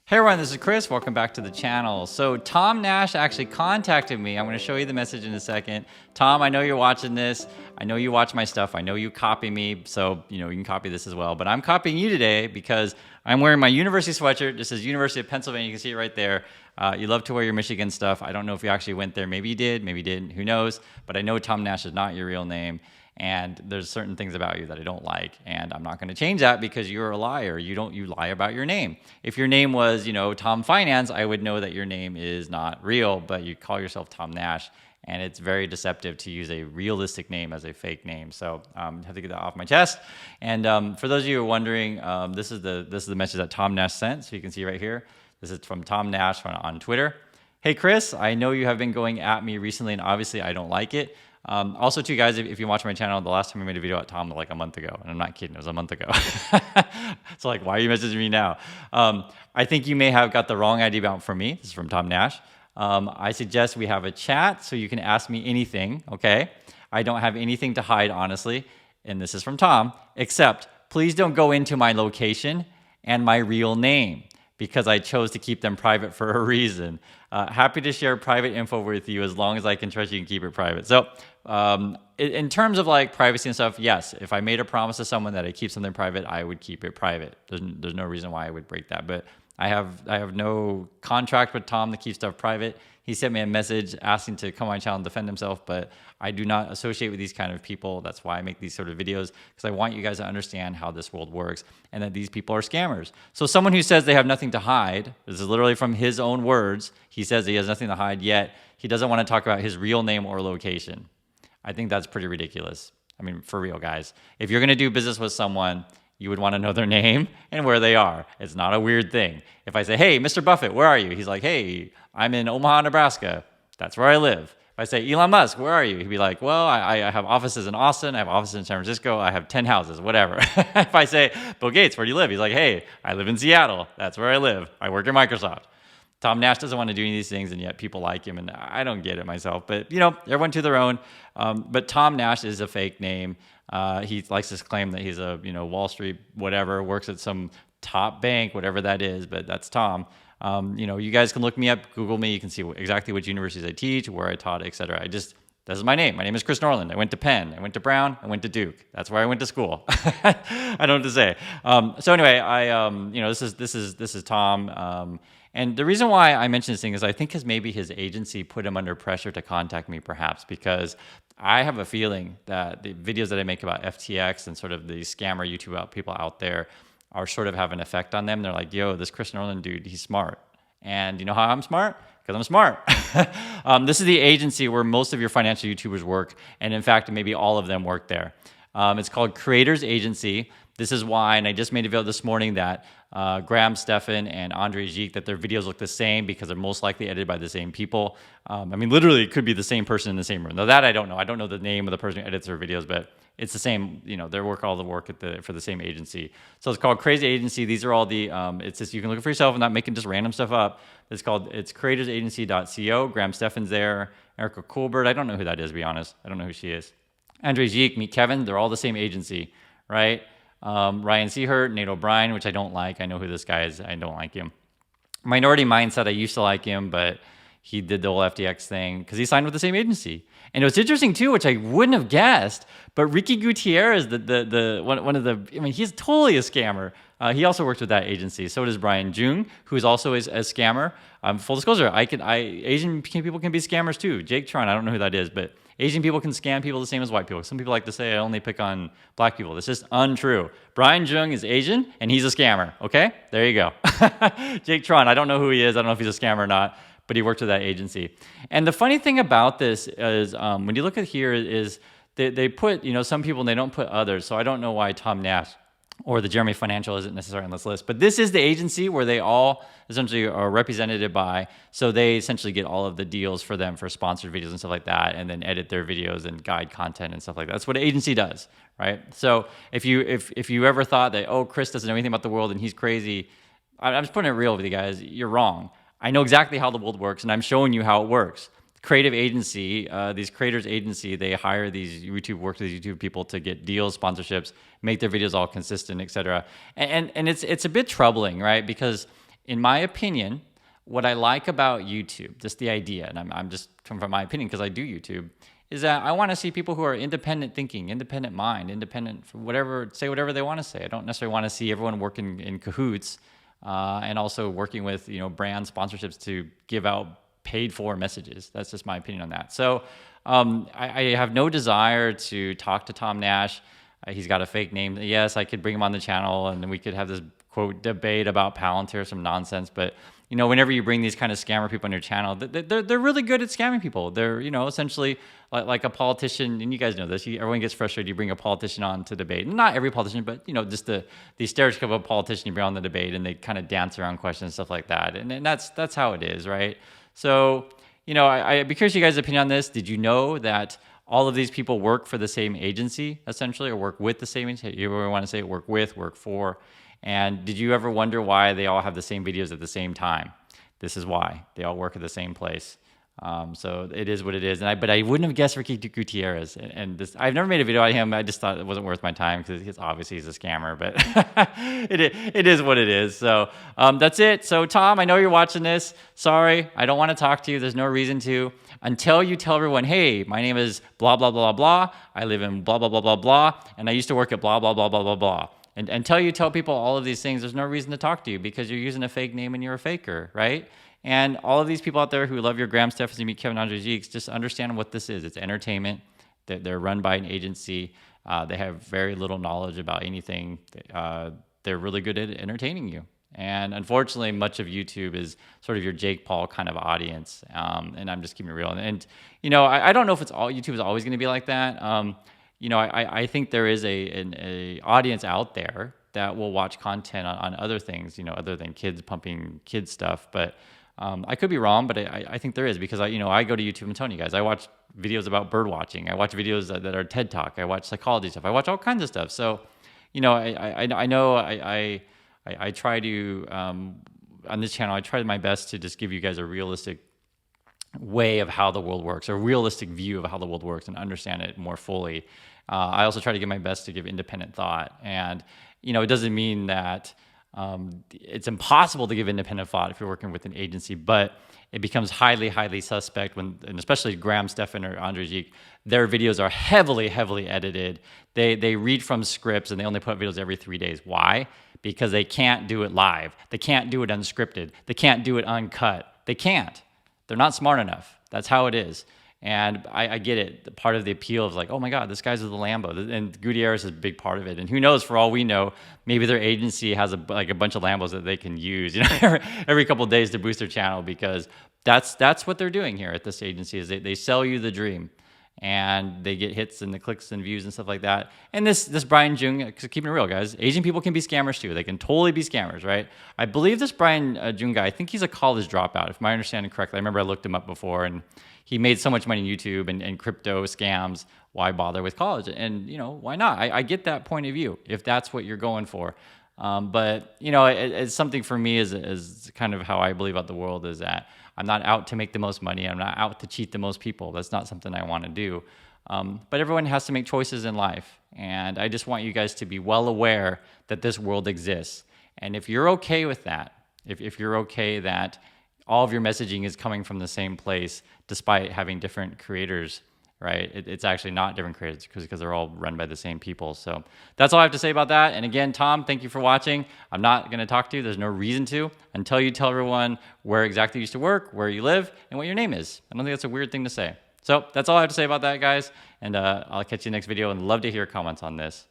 Hey everyone, this is Chris. Welcome back to the channel. So Tom Nash actually contacted me. I'm going to show you the message in a second. Tom, I know you're watching this. I know you watch my stuff. I know you copy me, so you can copy this as well. But I'm copying you today because I'm wearing my university sweatshirt. This is University of Pennsylvania. You can see it right there. You love to wear your Michigan stuff. I don't know if you actually went there. Maybe you did. Maybe you didn't. Who knows? But I know Tom Nash is not your real name. And there's certain things about you that I don't like, and I'm not going to change that because you're a liar. You lie about your name. If your name was, Tom Finance, I would know that your name is not real, but you call yourself Tom Nash, and it's very deceptive to use a realistic name as a fake name. So I have to get that off my chest. And for those of you who are wondering, this is the message that Tom Nash sent. So you can see right here. This is from Tom Nash on Twitter. Hey Chris, I know you have been going at me recently, and obviously I don't like it. Also, too, guys, if you watch my channel, the last time I made a video at Tom was like a month ago, and I'm not kidding, it was a month ago. So like, why are you messaging me now? I think you may have got the wrong idea about from me. This is from Tom Nash. I suggest we have a chat so you can ask me anything, okay? I don't have anything to hide, honestly, and this is from Tom, except please don't go into my location and my real name, because I chose to keep them private for a reason. Happy to share private info with you as long as I can trust you can keep it private. So in terms of like privacy and stuff, yes, if I made a promise to someone that I keep something private, I would keep it private. There's no reason why I would break that. But I have no contract with Tom to keep stuff private. He sent me a message asking to come on my channel and defend himself, but I do not associate with these kind of people. That's why I make these sort of videos, because I want you guys to understand how this world works and that these people are scammers. So someone who says they have nothing to hide, this is literally from his own words, he says he has nothing to hide, yet he doesn't want to talk about his real name or location. I think that's pretty ridiculous. I mean, for real, guys. If you're going to do business with someone, you would want to know their name and where they are. It's not a weird thing. If I say, hey, Mr. Buffett, where are you? He's like, hey, I'm in Omaha, Nebraska. That's where I live. If I say, Elon Musk, where are you? He'd be like, well, I have offices in Austin. I have offices in San Francisco. I have 10 houses, whatever. If I say, Bill Gates, where do you live? He's like, hey, I live in Seattle. That's where I live. I work at Microsoft. Tom Nash doesn't want to do any of these things, and yet people like him, and I don't get it myself. But, everyone to their own. But Tom Nash is a fake name. He likes to claim that he's a, Wall Street, whatever, works at some top bank, whatever that is, but that's Tom. You guys can look me up, Google me. You can see exactly which universities I teach, where I taught, etc. This is my name. My name is Chris Norland. I went to Penn. I went to Brown. I went to Duke. That's where I went to school. I don't know what to say. So anyway, this is Tom. And the reason why I mention this thing is I think because maybe his agency put him under pressure to contact me, perhaps, because I have a feeling that the videos that I make about FTX and sort of the scammer YouTube people out there are sort of have an effect on them. They're like, yo, this Chris Norland dude, he's smart. And you know how I'm smart? Because I'm smart. This is the agency where most of your financial YouTubers work. And in fact, maybe all of them work there. It's called Creators Agency. This is why, and I just made a video this morning that Graham Stephan and Andrei Jikh, that their videos look the same because they're most likely edited by the same people. Literally, it could be the same person in the same room. Now that I don't know. I don't know the name of the person who edits their videos, but it's the same, they work all the work for the same agency. So it's called Crazy Agency. These are all the, it's just, you can look for yourself and not making just random stuff up. It's creatorsagency.co. Graham Stephan's there. Erica Coolbert, I don't know who that is, to be honest. I don't know who she is. Andrei Jikh, meet Kevin. They're all the same agency, right? Ryan Seehert, Nate O'Brien, which I don't like. I know who this guy is. I don't like him. Minority Mindset, I used to like him, but he did the whole FTX thing because he signed with the same agency. And what's interesting too, which I wouldn't have guessed, but Ricky Gutierrez, one of the, he's totally a scammer. He also works with that agency. So does Brian Jung, who is also a scammer. Full disclosure, Asian people can be scammers too. Jake Tron, I don't know who that is, but Asian people can scam people the same as white people. Some people like to say I only pick on black people. That's just untrue. Brian Jung is Asian, and he's a scammer, okay? There you go. Jake Tron, I don't know who he is. I don't know if he's a scammer or not, but he worked with that agency. And the funny thing about this is when you look at here is they put, some people and they don't put others. So I don't know why Tom Nash or the Jeremy Financial isn't necessarily on this list. But this is the agency where they all essentially are represented by. So they essentially get all of the deals for them for sponsored videos and stuff like that, and then edit their videos and guide content and stuff like that. That's what an agency does, right? So if you ever thought that, oh, Chris doesn't know anything about the world and he's crazy, I'm just putting it real with you guys. You're wrong. I know exactly how the world works, and I'm showing you how it works. Creative agency, these creators agency, they hire these YouTube people to get deals, sponsorships, make their videos all consistent, etc. And it's a bit troubling, right? Because in my opinion, what I like about YouTube, just the idea, and I'm just from my opinion because I do YouTube, is that I want to see people who are independent thinking, independent mind, independent for whatever, say whatever they want to say. I don't necessarily want to see everyone working in cahoots and also working with brand sponsorships to give out paid for messages. That's just my opinion on that. So I have no desire to talk to Tom Nash. He's got a fake name. Yes, I could bring him on the channel and we could have this quote debate about Palantir, some nonsense. But whenever you bring these kind of scammer people on your channel, they're really good at scamming people. They're essentially like a politician, and you guys know this. Everyone gets frustrated. You bring a politician on to debate. Not every politician, but just the stereotype of a politician you bring on the debate, and they kind of dance around questions and stuff like that. And that's how it is, right? So I'd be curious your guys' opinion on this. Did you know that all of these people work for the same agency, essentially, or work with the same agency? You ever want to say work with, work for? And did you ever wonder why they all have the same videos at the same time? This is why. They all work at the same place. So it is what it is. But I wouldn't have guessed Ricky Gutierrez. And this, I've never made a video on him. I just thought it wasn't worth my time because obviously he's a scammer. But it is what it is. So that's it. So Tom, I know you're watching this. Sorry, I don't want to talk to you. There's no reason to. Until you tell everyone, hey, my name is blah, blah, blah, blah. I live in blah, blah, blah, blah, blah. And I used to work at blah, blah, blah, blah, blah, blah. And until you tell people all of these things, there's no reason to talk to you because you're using a fake name and you're a faker, right? And all of these people out there who love your Graham Steffens and meet Kevin Andrei Jikh, just understand what this is. It's entertainment. They're run by an agency. They have very little knowledge about anything. They're really good at entertaining you. And unfortunately, much of YouTube is sort of your Jake Paul kind of audience. And I'm just keeping it real. And I don't know if YouTube is always going to be like that. I think there is a audience out there that will watch content on other things, other than kids pumping kids stuff. But I could be wrong, but I think there is because I go to YouTube and tell you guys, I watch videos about bird watching. I watch videos that are TED Talk. I watch psychology stuff. I watch all kinds of stuff. So, I know I try to, on this channel, I try my best to just give you guys a realistic way of how the world works, a realistic view of how the world works and understand it more fully. I also try to give my best to give independent thought. And, it doesn't mean that it's impossible to give independent thought if you're working with an agency, but it becomes highly, highly suspect when, and especially Graham Steffens or Andrei Jikh, their videos are heavily, heavily edited. They read from scripts and they only put videos every 3 days. Why? Because they can't do it live. They can't do it unscripted. They can't do it uncut. They can't. They're not smart enough. That's how it is. And I get it. Part of the appeal is like, oh my God, this guy's with a Lambo. And Gutierrez is a big part of it. And who knows, for all we know, maybe their agency has a bunch of Lambos that they can use every couple of days to boost their channel, because that's what they're doing here at this agency is they sell you the dream. And they get hits and the clicks and views and stuff like that. And this Brian Jung, keeping it real, guys, Asian people can be scammers too. They can totally be scammers, right? I believe this Brian Jung guy, I think he's a college dropout, if my understanding correctly. I remember I looked him up before, and he made so much money on YouTube and crypto scams. Why bother with college? And, why not? I get that point of view if that's what you're going for. But, it's something for me is kind of how I believe about the world is that I'm not out to make the most money. I'm not out to cheat the most people. That's not something I want to do. But everyone has to make choices in life. And I just want you guys to be well aware that this world exists. And if you're okay with that, if you're okay that all of your messaging is coming from the same place, despite having different creators, right? It's actually not different creators because they're all run by the same people. So that's all I have to say about that. And again, Tom, thank you for watching. I'm not going to talk to you. There's no reason to until you tell everyone where exactly you used to work, where you live, and what your name is. I don't think that's a weird thing to say. So that's all I have to say about that, guys. And I'll catch you next video and love to hear comments on this.